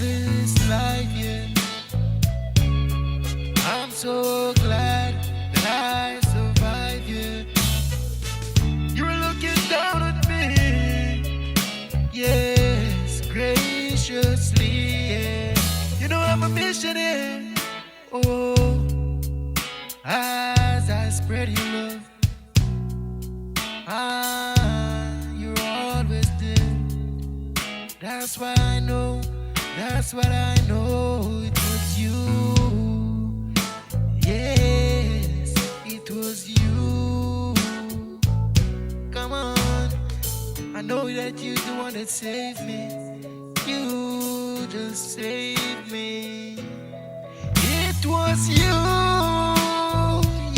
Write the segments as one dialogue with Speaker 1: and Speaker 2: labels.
Speaker 1: this life, yeah. I'm so glad that I survived, yeah. You're looking down at me, yes, graciously, yeah. You know I'm a missionary, oh, as I spread your love, you're always there. That's why I know, that's what I know, it was you. Yes, it was you. Come on, I know that you're the one that saved me. You just saved me. It was you.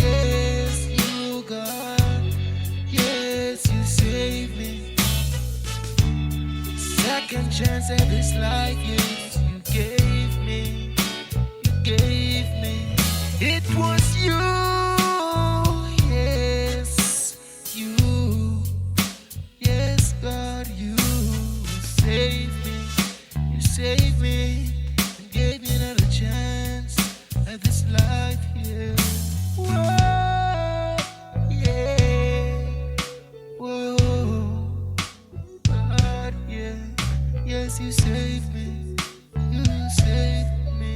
Speaker 1: Yes, you, God. Yes, you saved me. Second chance at this life, yes, you gave me. You gave me. It was you. Yes, you. Yes, God, you saved me. You saved me and gave me another chance at this life, yeah. Whoa, yeah. Whoa. God, yeah. Yes, you saved me. You saved me.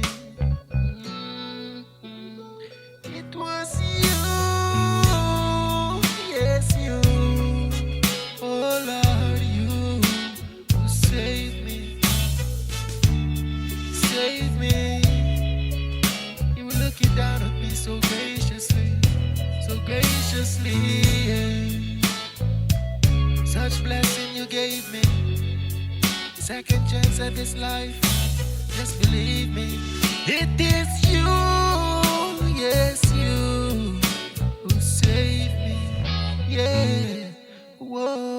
Speaker 1: Mm. It was you. Yes, you. Oh, Lord, you who saved me. Saved me. You were looking down at me so graciously. So graciously, yeah. Such blessing you gave me. Second chance at this life. Just believe me. It is you. Yes, you who saved me. Yeah. Whoa.